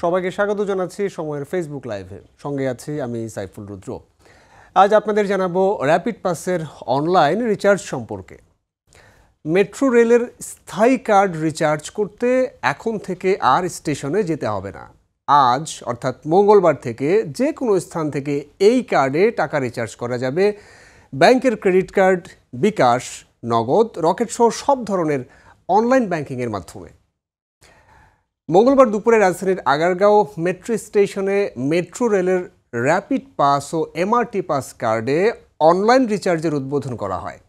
সবাইকে স্বাগত জানাচ্ছি সময়ের ফেসবুক লাইভে। সঙ্গে আছি আমি সাইফুল রুদ্র। আজ আপনাদের জানাবো র্যাপিড পাসের অনলাইন রিচার্জ সম্পর্কে। মেট্রো রেলের স্থায়ী কার্ড রিচার্জ করতে এখন থেকে আর স্টেশনে যেতে হবে না। আজ অর্থাৎ মঙ্গলবার থেকে যে কোনো স্থান থেকে এই কার্ডে টাকা রিচার্জ করা যাবে ব্যাংকের ক্রেডিট কার্ড, বিকাশ, নগদ, রকেট সহ সব ধরনের অনলাইন ব্যাংকিংয়ের মাধ্যমে। মঙ্গলবার দুপুরে রাজধানীর আগারগাঁও মেট্রো স্টেশনে মেট্রো রেলের র্যাপিড পাস ও এমআরটি পাস কার্ডে অনলাইন রিচার্জের উদ্বোধন করা হয়।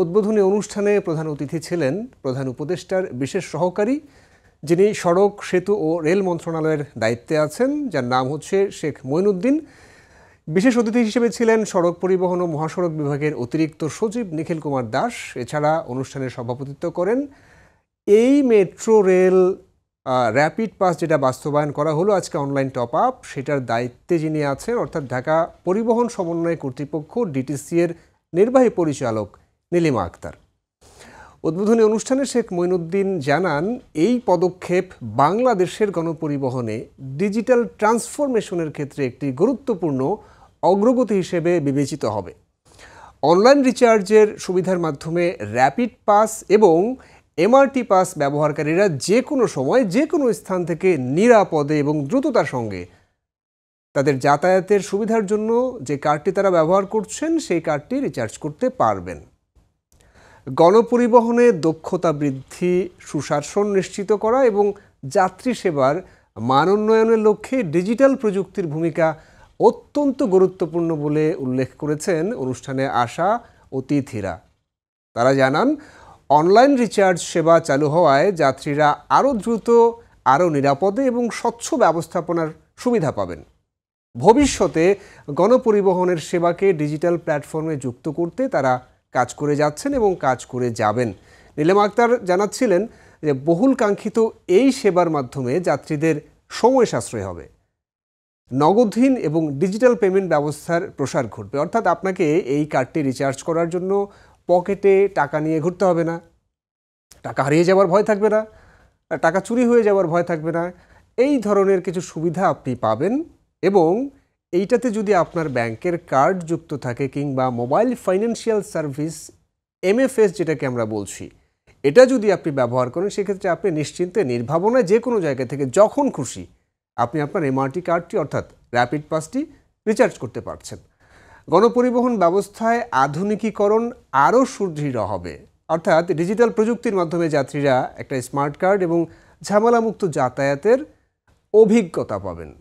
উদ্বোধনী অনুষ্ঠানে প্রধান অতিথি ছিলেন প্রধান উপদেষ্টার বিশেষ সহকারী, যিনি সড়ক, সেতু ও রেল মন্ত্রণালয়ের দায়িত্বে আছেন, যার নাম হচ্ছে শেখ মঈনুদ্দিন। বিশেষ অতিথি হিসেবে ছিলেন সড়ক পরিবহন ও মহাসড়ক বিভাগের অতিরিক্ত সচিব নিখিল কুমার দাস। এছাড়া অনুষ্ঠানে সভাপতিত্ব করেন এই মেট্রো রেল র্যাপিড পাস যেটা বাস্তবায়ন করা হলো আজকে অনলাইন টপ আপ, সেটার দায়িত্বে যিনি আছেন অর্থাৎ ঢাকা পরিবহন সমন্বয় কর্তৃপক্ষ ডিটিসি এর নির্বাহী পরিচালক নীলিমা আক্তার। উদ্বোধনী অনুষ্ঠানে শেখ মঈনুদ্দিন জানান, এই পদক্ষেপ বাংলাদেশের গণপরিবহনে ডিজিটাল ট্রান্সফরমেশনের ক্ষেত্রে একটি গুরুত্বপূর্ণ অগ্রগতি হিসেবে বিবেচিত হবে। অনলাইন রিচার্জের সুবিধার মাধ্যমে র্যাপিড পাস এবং এমআরটি পাস ব্যবহারকারীরা যে কোনো সময় যে কোনো স্থান থেকে নিরাপদে এবং দ্রুততার সঙ্গে তাদের যাতায়াতের সুবিধার জন্য যে কার্ডটি তারা ব্যবহার করছেন সেই কার্ডটি রিচার্জ করতে পারবেন। গণপরিবহনে দক্ষতা বৃদ্ধি, সুশাসন নিশ্চিত করা এবং যাত্রী সেবার মান উন্নয়নের লক্ষ্যে ডিজিটাল প্রযুক্তির ভূমিকা অত্যন্ত গুরুত্বপূর্ণ বলে উল্লেখ করেছেন অনুষ্ঠানে আসা অতিথিরা। তারা জানান, অনলাইন রিচার্জ সেবা চালু হওয়ায় যাত্রীরা আরও দ্রুত, আরও নিরাপদে এবং স্বচ্ছ ব্যবস্থাপনার সুবিধা পাবেন। ভবিষ্যতে গণপরিবহনের সেবাকে ডিজিটাল প্ল্যাটফর্মে যুক্ত করতে তারা কাজ করে যাচ্ছেন এবং কাজ করে যাবেন। নীলিমা আক্তার জানাচ্ছিলেন যে বহুল কাঙ্ক্ষিত এই সেবার মাধ্যমে যাত্রীদের সময় সাশ্রয় হবে, নগদহীন এবং ডিজিটাল পেমেন্ট ব্যবস্থার প্রসার ঘটবে। অর্থাৎ আপনাকে এই কার্ডটি রিচার্জ করার জন্য পকেটে টাকা নিয়ে ঘুরতে হবে না, টাকা হারিয়ে যাওয়ার ভয় থাকবে না, টাকা চুরি হয়ে যাওয়ার ভয় থাকবে না। এই ধরনের কিছু সুবিধা আপনি পাবেন এবং এইটাতে যদি আপনার ব্যাংকের কার্ড যুক্ত থাকে কিংবা মোবাইল ফাইন্যান্সিয়াল সার্ভিস এমএফএস যেটাকে আমরা বলছি, এটা যদি আপনি ব্যবহার করেন, সেক্ষেত্রে আপনি নিশ্চিন্তে নির্ভাবনায় যে কোনো জায়গা থেকে যখন খুশি আপনি আপনার এমআরটি কার্ডটি অর্থাৎ র্যাপিড পাসটি রিচার্জ করতে পারছেন। গণপরিবহন ব্যবস্থায় আধুনিকীকরণ আরও সুদৃঢ় হবে, অর্থাৎ ডিজিটাল প্রযুক্তির মাধ্যমে যাত্রীরা একটা স্মার্ট কার্ড এবং ঝামেলামুক্ত যাতায়াতের অভিজ্ঞতা পাবেন।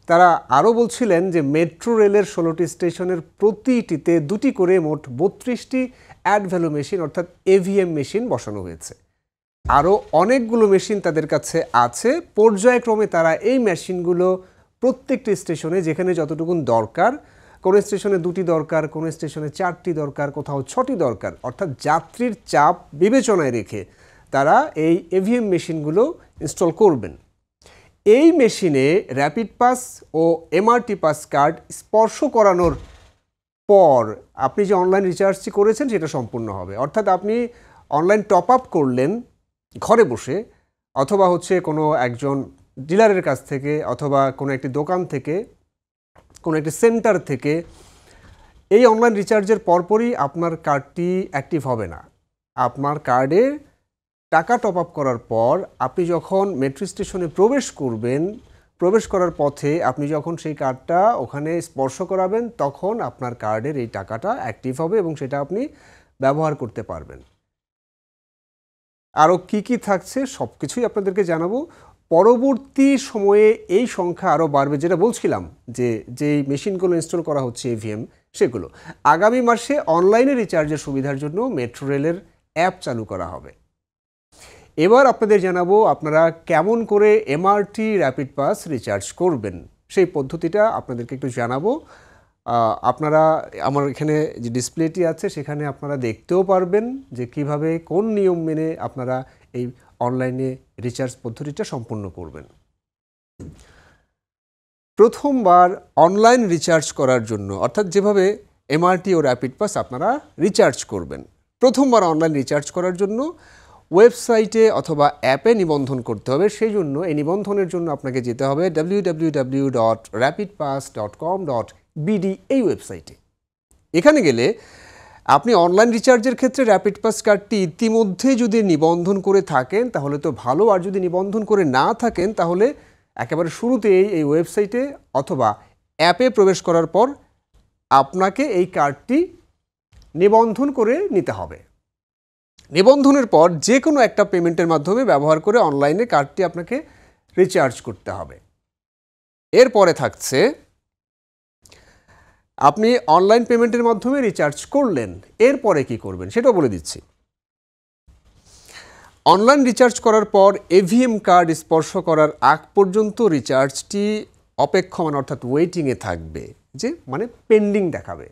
তারা আরও বলছিলেন যে মেট্রো রেলের 16টি স্টেশনের প্রতিটিতে 2টি করে মোট 32টি অ্যাড ভ্যালু মেশিন অর্থাৎ এভিএম মেশিন বসানো হয়েছে। আরও অনেকগুলো মেশিন তাদের কাছে আছে। পর্যায়ক্রমে তারা এই মেশিনগুলো প্রত্যেকটি স্টেশনে যেখানে যতটুকু দরকার, কোনো স্টেশনে 2টি দরকার, কোনো স্টেশনে 4টি দরকার, কোথাও 6টি দরকার, অর্থাৎ যাত্রীর চাপ বিবেচনায় রেখে তারা এই এভিএম মেশিনগুলো ইনস্টল করবেন। এই মেশিনে র্যাপিড পাস ও এমআরটি পাস কার্ড স্পর্শ করানোর পর আপনি যে অনলাইন রিচার্জটি করেছেন সেটা সম্পূর্ণ হবে। অর্থাৎ আপনি অনলাইন টপ আপ করলেন ঘরে বসে, অথবা হচ্ছে কোনো একজন ডিলারের কাছ থেকে, অথবা কোনো একটি দোকান থেকে, কোনো একটি সেন্টার থেকে। এই অনলাইন রিচার্জের পরপরই আপনার কার্ডটি অ্যাক্টিভ হবে না। আপনার কার্ডে টাকা টপ আপ করার পর আপনি যখন মেট্রো স্টেশনে প্রবেশ করবেন, প্রবেশ করার পথে আপনি যখন সেই কার্ডটা ওখানে স্পর্শ করাবেন, তখন আপনার কার্ডের এই টাকাটা অ্যাক্টিভ হবে এবং সেটা আপনি ব্যবহার করতে পারবেন। আরও কি থাকছে সব কিছুই আপনাদেরকে জানাবো। পরবর্তী সময়ে এই সংখ্যা আরও বাড়বে, যেটা বলছিলাম যে যেই মেশিনগুলো ইনস্টল করা হচ্ছে এভিএম, সেগুলো আগামী মাসে অনলাইনে রিচার্জের সুবিধার জন্য মেট্রো রেলের অ্যাপ চালু করা হবে। এবার আপনাদের জানাবো আপনারা কেমন করে এমআরটি র্যাপিড পাস রিচার্জ করবেন, সেই পদ্ধতিটা আপনাদেরকে একটু জানাবো। আপনারা আমার এখানে যে ডিসপ্লেটি আছে সেখানে আপনারা দেখতেও পারবেন যে কিভাবে কোন নিয়ম মেনে আপনারা এই অনলাইনে রিচার্জ পদ্ধতিটা সম্পূর্ণ করবেন। প্রথমবার অনলাইন রিচার্জ করার জন্য, অর্থাৎ যেভাবে এমআরটি ও র্যাপিড পাস আপনারা রিচার্জ করবেন, প্রথমবার অনলাইন রিচার্জ করার জন্য ওয়েবসাইটে অথবা অ্যাপে নিবন্ধন করতে হবে। সেই জন্য এই নিবন্ধনের জন্য আপনাকে যেতে হবে www.rapidpass.com.bd এই ওয়েবসাইটে। এখানে গেলে আপনি অনলাইন রিচার্জের ক্ষেত্রে র্যাপিড পাস কার্ডটি ইতিমধ্যে যদি নিবন্ধন করে থাকেন তাহলে তো ভালো, আর যদি নিবন্ধন করে না থাকেন তাহলে একেবারে শুরুতেই এই ওয়েবসাইটে অথবা অ্যাপে প্রবেশ করার পর আপনাকে এই কার্ডটি নিবন্ধন করে নিতে হবে। নিবন্ধনের পর যে কোনো একটা পেমেন্টের মাধ্যমে ব্যবহার করে অনলাইনে কার্ডটি আপনাকে রিচার্জ করতে হবে। এরপরে থাকছে আপনি অনলাইন পেমেন্টের মাধ্যমে রিচার্জ করলেন, এরপরে কি করবেন সেটাও বলে দিচ্ছি। অনলাইন রিচার্জ করার পর এভিএম কার্ড স্পর্শ করার আগ পর্যন্ত রিচার্জটি অপেক্ষমান অর্থাৎ ওয়েটিংয়ে থাকবে, যে মানে পেন্ডিং দেখাবে।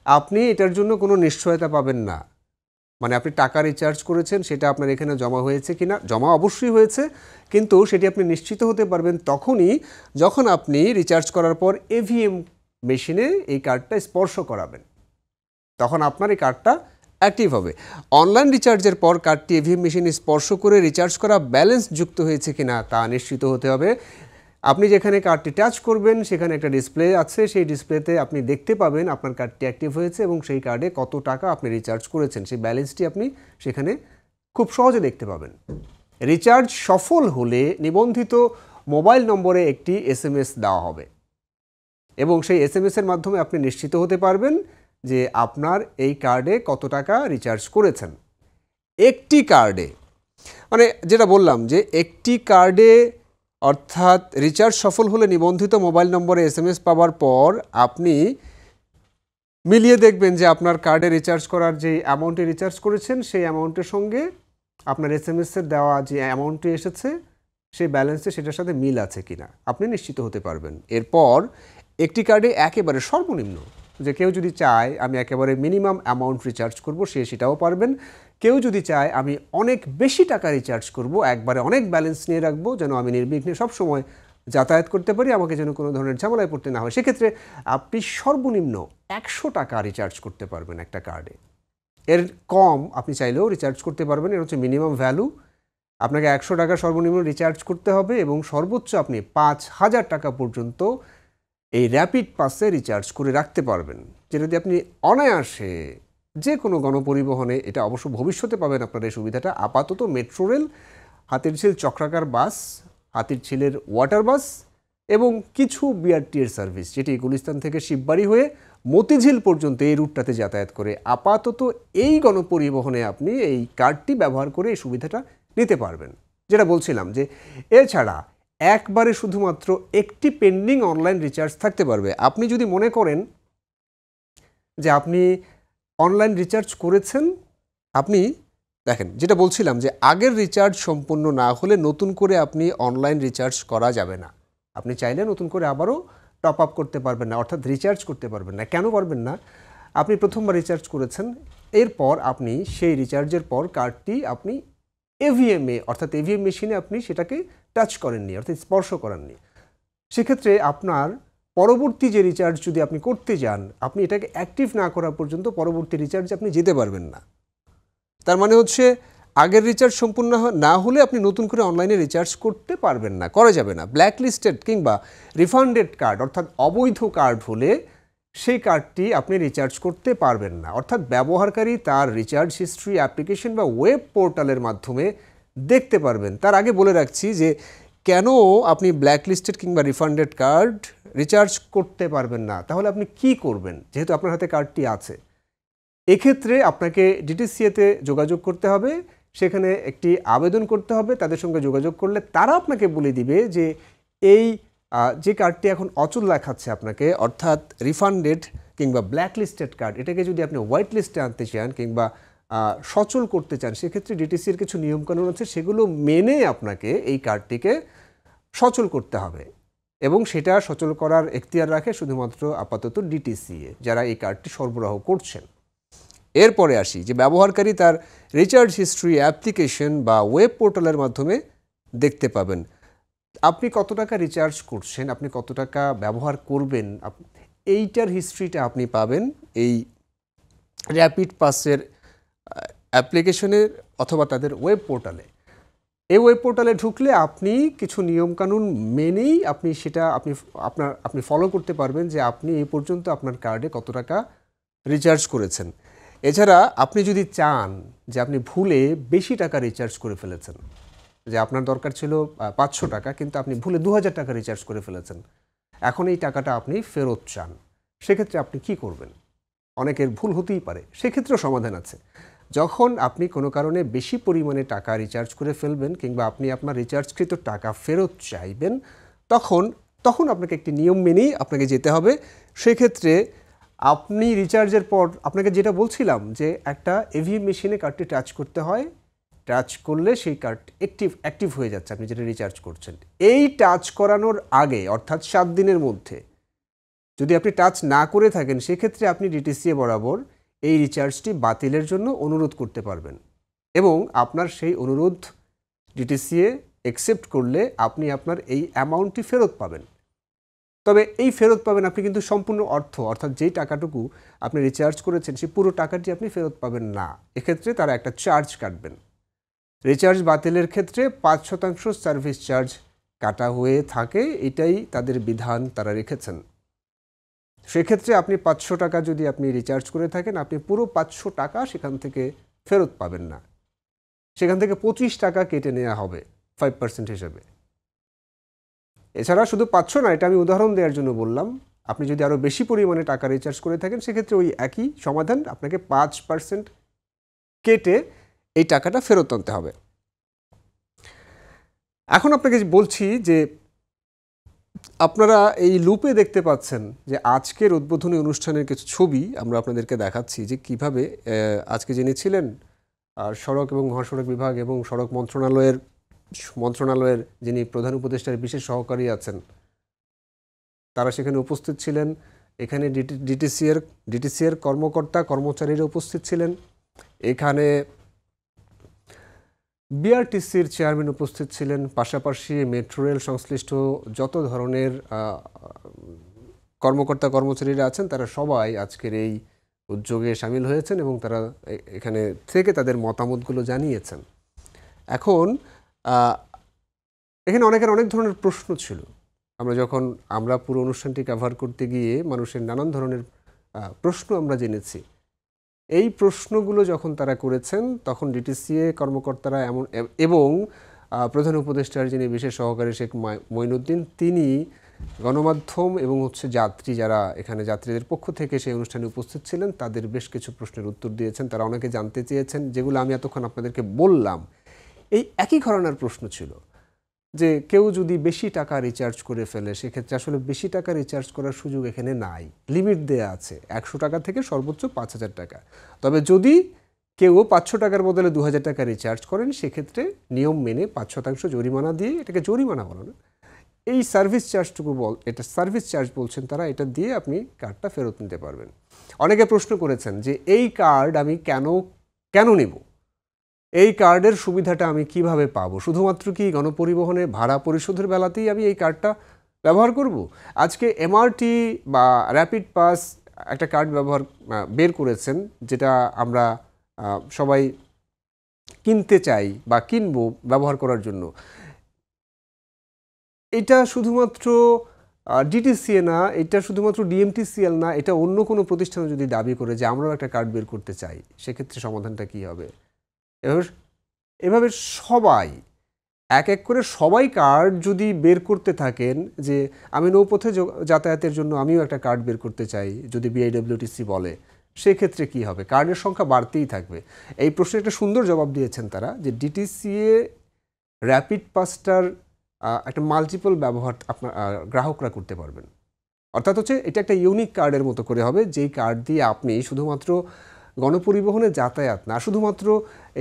আপনি এটার জন্য কোনো নিশ্চয়তা পাবেন না, মানে আপনি টাকা রিচার্জ করেছেন সেটা আপনার এখানে জমা হয়েছে কিনা, জমা অবশ্যই হয়েছে, কিন্তু সেটি আপনি নিশ্চিত হতে পারবেন তখনই যখন আপনি রিচার্জ করার পর এভিএম মেশিনে এই কার্ডটা স্পর্শ করাবেন, তখন আপনার এই কার্ডটা অ্যাক্টিভ হবে। অনলাইন রিচার্জের পর কার্ডটি এভিএম মেশিনে স্পর্শ করে রিচার্জ করা ব্যালেন্স যুক্ত হয়েছে কিনা তা নিশ্চিত হতে হবে। আপনি যেখানে কার্ডটি টাচ করবেন সেখানে একটা ডিসপ্লে আছে, সেই ডিসপ্লেতে আপনি দেখতে পাবেন আপনার কার্ডটি অ্যাক্টিভ হয়েছে এবং সেই কার্ডে কত টাকা আপনি রিচার্জ করেছেন সেই ব্যালেন্সটি আপনি সেখানে খুব সহজে দেখতে পাবেন। রিচার্জ সফল হলে নিবন্ধিত মোবাইল নম্বরে একটি এসএমএস দেওয়া হবে এবং সেই এসএমএসের মাধ্যমে আপনি নিশ্চিত হতে পারবেন যে আপনার এই কার্ডে কত টাকা রিচার্জ করেছেন। একটি কার্ডে, মানে যেটা বললাম যে একটি কার্ডে অর্থাৎ রিচার্জ সফল হলে নিবন্ধিত মোবাইল নম্বরে এসএমএস পাওয়ার পর আপনি মিলিয়ে দেখবেন যে আপনার কার্ডে রিচার্জ করার যে অ্যামাউন্টে রিচার্জ করেছেন সেই অ্যামাউন্টের সঙ্গে আপনার এসএমএসের দেওয়া যে অ্যামাউন্টটি এসেছে সেই ব্যালেন্সে সেটার সাথে মিল আছে কিনা আপনি নিশ্চিত হতে পারবেন। এরপর একটি কার্ডে একেবারে সর্বনিম্ন, যে কেউ যদি চায় আমি একেবারে মিনিমাম অ্যামাউন্ট রিচার্জ করব সে সেটাও পারবেন। কেউ যদি চায় আমি অনেক বেশি টাকা রিচার্জ করব, একবারে অনেক ব্যালেন্স নিয়ে রাখবো যেন আমি নির্বিঘ্নে সবসময় যাতায়াত করতে পারি, আমাকে যেন কোনো ধরনের ঝামেলায় পড়তে না হয়, সেক্ষেত্রে আপনি সর্বনিম্ন 100 টাকা রিচার্জ করতে পারবেন একটা কার্ডে। এর কম আপনি চাইলেও রিচার্জ করতে পারবেন, এর হচ্ছে মিনিমাম ভ্যালু। আপনাকে 100 টাকা সর্বনিম্ন রিচার্জ করতে হবে এবং সর্বোচ্চ আপনি 5000 টাকা পর্যন্ত এই র্যাপিড পাসে রিচার্জ করে রাখতে পারবেন, যেটা দিয়ে আপনি অনায়াসে যে কোনো গণপরিবহনে, এটা অবশ্য ভবিষ্যতে পাবেন আপনার এই সুবিধাটা, আপাতত মেট্রো রেল, হাতিরঝিল চক্রাকার বাস, হাতিরঝিলের ওয়াটার বাস এবং কিছু বিআরটিএর সার্ভিস যেটি গুলিস্তান থেকে শিববাড়ি হয়ে মতিঝিল পর্যন্ত এই রুটটাতে যাতায়াত করে, আপাতত এই গণপরিবহনে আপনি এই কার্ডটি ব্যবহার করে এই সুবিধাটা নিতে পারবেন। যেটা বলছিলাম যে এছাড়া একবারে শুধুমাত্র একটি পেন্ডিং অনলাইন রিচার্জ থাকতে পারবে। আপনি যদি মনে করেন যে আপনি অনলাইন রিচার্জ করেছেন, আপনি দেখেন যেটা বলছিলাম যে আগের রিচার্জ সম্পূর্ণ না হলে নতুন করে আপনি অনলাইন রিচার্জ করা যাবে না। আপনি চাইলে নতুন করে আবারও টপ আপ করতে পারবেন না, অর্থাৎ রিচার্জ করতে পারবেন না। কেন পারবেন না? আপনি প্রথমবার রিচার্জ করেছেন, এরপর আপনি সেই রিচার্জের পর কার্ডটি আপনি এভিএমে অর্থাৎ এভিএম মেশিনে আপনি সেটাকে টাচ করেননি, অর্থাৎ স্পর্শ করেননি। সেক্ষেত্রে আপনার পরবর্তী যে রিচার্জ যদি আপনি করতে যান, আপনি এটাকে অ্যাক্টিভ না করা পর্যন্ত পরবর্তী রিচার্জে আপনি যেতে পারবেন না। তার মানে হচ্ছে আগের রিচার্জ সম্পূর্ণ না হলে আপনি নতুন করে অনলাইনে রিচার্জ করতে পারবেন না, করা যাবে না। ব্ল্যাক লিস্টেড কিংবা রিফান্ডেড কার্ড অর্থাৎ অবৈধ কার্ড হলে সেই কার্ডটি আপনি রিচার্জ করতে পারবেন না, অর্থাৎ ব্যবহারকারী তার রিচার্জ হিস্ট্রি অ্যাপ্লিকেশন বা ওয়েব পোর্টালের মাধ্যমে দেখতে পারবেন। তার আগে বলে রাখছি যে কেন আপনি ব্ল্যাক লিস্টেড কিংবা রিফান্ডেড কার্ড রিচার্জ করতে পারবেন না, তাহলে আপনি কি করবেন যেহেতু আপনার হাতে কার্ডটি আছে। এক্ষেত্রে আপনাকে ডিটিসিএতে যোগাযোগ করতে হবে, সেখানে একটি আবেদন করতে হবে। তাদের সঙ্গে যোগাযোগ করলে তারা আপনাকে বলে দিবে যে এই যে কার্ডটি এখন অচল দেখাচ্ছে আপনাকে, অর্থাৎ রিফান্ডেড কিংবা ব্ল্যাক লিস্টেড কার্ড, এটাকে যদি আপনি হোয়াইট লিস্টে আনতে চান কিংবা সচল করতে চান, সেক্ষেত্রে ডিটিসির কিছু নিয়মকানুন আছে, সেগুলো মেনে আপনাকে এই কার্ডটিকে সচল করতে হবে এবং সেটা সচল করার এখতিয়ার রাখে শুধুমাত্র আপাতত ডিটিসিএ, যারা এই কার্ডটি সরবরাহ করছেন। এরপরে আসি যে ব্যবহারকারী তার রিচার্জ হিস্ট্রি অ্যাপ্লিকেশন বা ওয়েব পোর্টালের মাধ্যমে দেখতে পাবেন আপনি কত টাকা রিচার্জ করছেন, আপনি কত টাকা ব্যবহার করবেন, এইটার হিস্ট্রিটা আপনি পাবেন এই র্যাপিড পাসের অ্যাপ্লিকেশনের অথবা তাদের ওয়েব পোর্টালে, এই ওয়েব পোর্টালে ঢুকলে আপনি কিছু নিয়মকানুন মেনেই আপনি ফলো করতে পারবেন যে আপনি এই পর্যন্ত আপনার কার্ডে কত টাকা রিচার্জ করেছেন। এছাড়া আপনি যদি চান যে আপনি ভুলে বেশি টাকা রিচার্জ করে ফেলেছেন, যে আপনার দরকার ছিল 500 টাকা কিন্তু আপনি ভুলে 2000 টাকা রিচার্জ করে ফেলেছেন, এখন এই টাকাটা আপনি ফেরত চান, সেক্ষেত্রে আপনি কি করবেন? অনেকের ভুল হতেই পারে, সেক্ষেত্রেও সমাধান আছে। যখন আপনি কোনো কারণে বেশি পরিমাণে টাকা রিচার্জ করে ফেলবেন কিংবা আপনি আপনার রিচার্জকৃত টাকা ফেরত চাইবেন, তখন আপনাকে একটি নিয়ম মেনেই আপনাকে যেতে হবে। সেক্ষেত্রে আপনি রিচার্জের পর আপনাকে যেটা বলছিলাম যে একটা এভিএম মেশিনে কার্ডটি টাচ করতে হয়, টাচ করলে সেই কার্ড অ্যাক্টিভ হয়ে যাচ্ছে আপনি যেটা রিচার্জ করছেন। এই টাচ করানোর আগে অর্থাৎ 7 দিনের মধ্যে যদি আপনি টাচ না করে থাকেন, সেক্ষেত্রে আপনি ডিটিসিএ বরাবর এই রিচার্জটি বাতিলের জন্য অনুরোধ করতে পারবেন এবং আপনার সেই অনুরোধ ডিটিসিএ অ্যাকসেপ্ট করলে আপনি আপনার এই অ্যামাউন্টটি ফেরত পাবেন। তবে এই ফেরত পাবেন আপনি কিন্তু সম্পূর্ণ অর্থাৎ যেই টাকাটুকু আপনি রিচার্জ করেছেন সেই পুরো টাকাটি আপনি ফেরত পাবেন না। এক্ষেত্রে তারা একটা চার্জ কাটবেন। রিচার্জ বাতিলের ক্ষেত্রে 5% সার্ভিস চার্জ কাটা হয়ে থাকে, এটাই তাদের বিধান তারা রেখেছেন। সেক্ষেত্রে আপনি 500 টাকা যদি আপনি রিচার্জ করে থাকেন, আপনি পুরো 500 টাকা সেখান থেকে ফেরত পাবেন না, সেখান থেকে 25 টাকা কেটে নেওয়া হবে 5% হিসেবে। এছাড়া শুধু 500 না, এটা আমি উদাহরণ দেওয়ার জন্য বললাম, আপনি যদি আরও বেশি পরিমাণে টাকা রিচার্জ করে থাকেন সেক্ষেত্রে ওই একই সমাধান, আপনাকে 5% কেটে এই টাকাটা ফেরত আনতে হবে। এখন আপনাকে বলছি যে আপনারা এই লুপে দেখতে পাচ্ছেন যে আজকের উদ্বোধনী অনুষ্ঠানের কিছু ছবি আমরা আপনাদেরকে দেখাচ্ছি যে কিভাবে আজকে যিনি ছিলেন সড়ক এবং মহাসড়ক বিভাগ এবং সড়ক মন্ত্রণালয়ের যিনি প্রধান উপদেষ্টার বিশেষ সহকারী আছেন, তারা সেখানে উপস্থিত ছিলেন। এখানে ডিটিসিএর কর্মচারীরা উপস্থিত ছিলেন। এখানে বিআরটিসির চেয়ারম্যান উপস্থিত ছিলেন। পাশাপাশি মেট্রো রেল সংশ্লিষ্ট যত ধরনের কর্মচারীরা আছেন তারা সবাই আজকের এই উদ্যোগে সামিল হয়েছেন এবং তারা এখানে থেকে তাদের মতামতগুলো জানিয়েছেন। এখন এখানে অনেক ধরনের প্রশ্ন ছিল। আমরা পুরো অনুষ্ঠানটি কভার করতে গিয়ে মানুষের নানান ধরনের প্রশ্ন আমরা জেনেছি। এই প্রশ্নগুলো যখন তারা করেছেন তখন ডিটিসিএ কর্মকর্তারা এবং প্রধান উপদেষ্টার যিনি বিশেষ সহকারী শেখ মঈনুদ্দিন, তিনি গণমাধ্যম এবং যারা এখানে যাত্রীদের পক্ষ থেকে সেই অনুষ্ঠানে উপস্থিত ছিলেন তাদের বেশ কিছু প্রশ্নের উত্তর দিয়েছেন। তারা অনেকে জানতে চেয়েছেন, যেগুলো আমি এতক্ষণ আপনাদেরকে বললাম। এই একই ঘরানার প্রশ্ন ছিল যে কেউ যদি বেশি টাকা রিচার্জ করে ফেলে সেক্ষেত্রে আসলে বেশি টাকা রিচার্জ করার সুযোগ এখানে নাই, লিমিট দেয়া আছে 100 টাকা থেকে সর্বোচ্চ 5000 টাকা। তবে যদি কেউ 500 টাকার বদলে 2000 টাকা রিচার্জ করেন সেক্ষেত্রে নিয়ম মেনে 5% জরিমানা দিয়ে, এটাকে জরিমানা বলো না, এই সার্ভিস চার্জ বলছেন তারা, এটা দিয়ে আপনি কার্ডটা ফেরত নিতে পারবেন। অনেকে প্রশ্ন করেছেন যে এই কার্ড আমি কেন নেব, এই কার্ডের সুবিধাটা আমি কিভাবে পাবো? শুধুমাত্র কি গণপরিবহনে ভাড়া পরিশোধের বেলাতেই আমি এই কার্ডটা ব্যবহার করব? আজকে এমআরটি বা র্যাপিড পাস একটা কার্ড বের করেছেন, যেটা আমরা সবাই কিনতে চাই বা কিনবো ব্যবহার করার জন্য। এটা শুধুমাত্র ডিটিসিএ না, এটা শুধুমাত্র ডিএমটিসিএল না, এটা অন্য কোনো প্রতিষ্ঠান যদি দাবি করে যে আমরাও একটা কার্ড বের করতে চাই, সেক্ষেত্রে সমাধানটা কী হবে? এভাবে সবাই এক করে সবাই কার্ড যদি বের করতে থাকেন, যে আমি নৌপথে যাতায়াতের জন্য আমিও একটা কার্ড বের করতে চাই যদি বিআইডব্লিউটিসি বলে, সেক্ষেত্রে কি হবে? কার্ডের সংখ্যা বাড়তেই থাকবে। এই প্রশ্নের একটা সুন্দর জবাব দিয়েছেন তারা, যে ডিটিসিএ র্যাপিড পাসটার একটা মাল্টিপল ব্যবহার আপনার গ্রাহকরা করতে পারবেন। অর্থাৎ এটা একটা ইউনিক কার্ডের মতো করে হবে, যেই কার্ড দিয়ে আপনি শুধুমাত্র গণপরিবহনে যাতায়াত না, শুধুমাত্র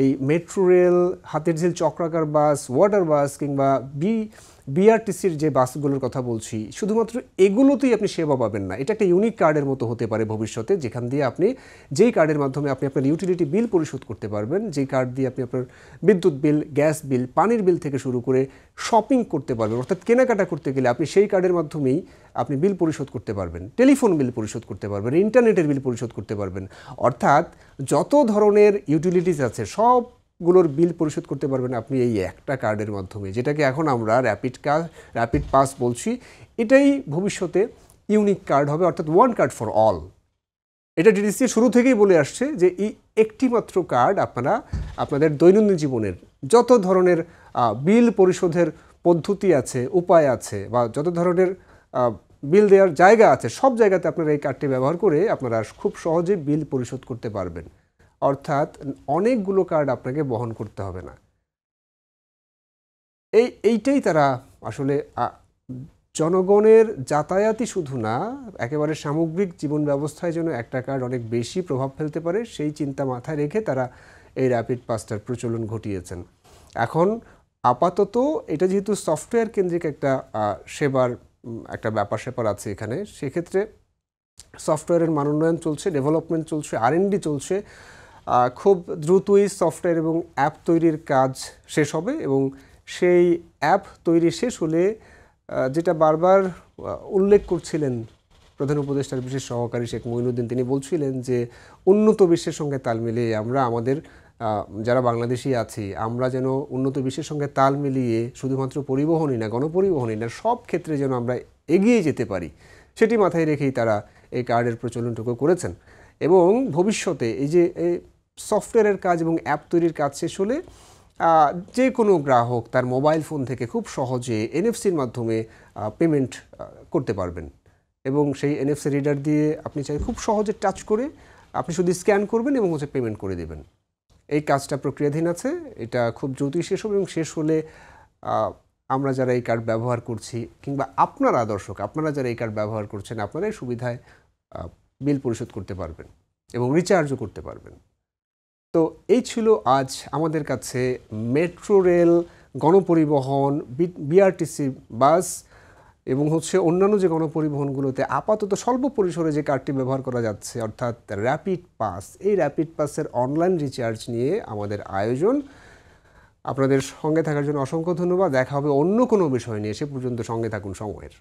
এই মেট্রো রেল, হাতের ঝিল চক্রাকার বাস, ওয়াটার বাস কিংবা বিআরটিসির যে বাসগুলোর কথা বলছি, শুধুমাত্র এগুলোতেই আপনি সেবা পাবেন না। এটা একটা ইউনিক কার্ডের মতো হতে পারে ভবিষ্যতে, যেখান দিয়ে আপনি যেই কার্ডের মাধ্যমে আপনি আপনার ইউটিলিটি বিল পরিশোধ করতে পারবেন, যেই কার্ড দিয়ে আপনি আপনার বিদ্যুৎ বিল, গ্যাস বিল, পানির বিল থেকে শুরু করে শপিং করতে পারবেন, অর্থাৎ কেনাকাটা করতে গেলে আপনি সেই কার্ডের মাধ্যমেই আপনি বিল পরিশোধ করতে পারবেন, টেলিফোন বিল পরিশোধ করতে পারবেন, ইন্টারনেটের বিল পরিশোধ করতে পারবেন। অর্থাৎ যত ধরনের ইউটিলিটিস আছে সবগুলোর বিল পরিশোধ করতে পারবেন আপনি এই একটা কার্ডের মাধ্যমে, যেটাকে এখন আমরা র্যাপিড পাস বলছি। এটাই ভবিষ্যতে ইউনিক কার্ড হবে, অর্থাৎ ওয়ান কার্ড ফর অল। এটা ডিটিসি শুরু থেকেই বলে আসছে যে এই একটি মাত্র কার্ড আপনারা আপনাদের দৈনন্দিন জীবনের যত ধরনের বিল পরিশোধের পদ্ধতি আছে, উপায় আছে, বা যত ধরনের বিল দেওয়ার জায়গা আছে, সব জায়গাতে আপনারা এই কার্ডটি ব্যবহার করে আপনারা খুব সহজে বিল পরিশোধ করতে পারবেন। অর্থাৎ অনেকগুলো কার্ড আপনাকে বহন করতে হবে না। এইটাই তারা আসলে জনগণের যাতায়াতই শুধু না, একেবারে সামগ্রিক জীবন ব্যবস্থায় যেন একটা কার্ড অনেক বেশি প্রভাব ফেলতে পারে, সেই চিন্তা মাথায় রেখে তারা এই র্যাপিড পাসটার প্রচলন ঘটিয়েছেন। এখন আপাতত এটা যেহেতু সফটওয়্যার কেন্দ্রিক একটা সেবার একটা ব্যাপার স্যাপার আছে এখানে, সেক্ষেত্রে সফটওয়্যারের মানোন্নয়ন চলছে, ডেভেলপমেন্ট চলছে, R&D চলছে। খুব দ্রুতই সফটওয়্যার এবং অ্যাপ তৈরির কাজ শেষ হবে, এবং সেই অ্যাপ তৈরি শেষ হলে যেটা বারবার উল্লেখ করছিলেন প্রধান উপদেষ্টার বিশেষ সহকারী শেখ মঈনুদ্দিন, তিনি বলছিলেন যে উন্নত বিশ্বের সঙ্গে তাল মিলিয়ে আমরা আমাদের যারা বাংলাদেশি আছি, আমরা যেন উন্নত বিশ্বের সঙ্গে তাল মিলিয়ে শুধুমাত্র পরিবহনই না, গণপরিবহনই না, সব ক্ষেত্রে যেন আমরা এগিয়ে যেতে পারি, সেটি মাথায় রেখেই তারা এই কার্ডের প্রচলনটুকু করেছেন। এবং ভবিষ্যতে এই যে সফটওয়্যারের কাজ এবং অ্যাপ তৈরির কাজ শেষ হলে যে কোনো গ্রাহক তার মোবাইল ফোন থেকে খুব সহজে এনএফসির মাধ্যমে পেমেন্ট করতে পারবেন, এবং সেই এনএফসি রিডার দিয়ে আপনি চাই খুব সহজে টাচ করে আপনি শুধু স্ক্যান করবেন এবং হচ্ছে পেমেন্ট করে দেবেন। এই কাজটা প্রক্রিয়াধীন আছে, এটা খুব দ্রুতই শেষ হবে, এবং শেষ হলে আমরা যারা এই কার্ড ব্যবহার করছি, কিংবা আপনারা দর্শক আপনারা যারা এই কার্ড ব্যবহার করছেন, আপনারা এই সুবিধায় বিল পরিশোধ করতে পারবেন এবং রিচার্জও করতে পারবেন। তো এই ছিল আজ আমাদের কাছে মেট্রো রেল, গণপরিবহন, বিআরটিসি বাস এবং হচ্ছে অন্যান্য যে গণপরিবহনগুলোতে আপাতত স্বল্প পরিসরে যে কার্ডটি ব্যবহার করা যাচ্ছে, অর্থাৎ র্যাপিড পাস, এই র্যাপিড পাসের অনলাইন রিচার্জ নিয়ে আমাদের আয়োজন। আপনাদের সঙ্গে থাকার জন্য অসংখ্য ধন্যবাদ। দেখা হবে অন্য কোনো বিষয় নিয়ে, সে পর্যন্ত সঙ্গে থাকুন সময়ের।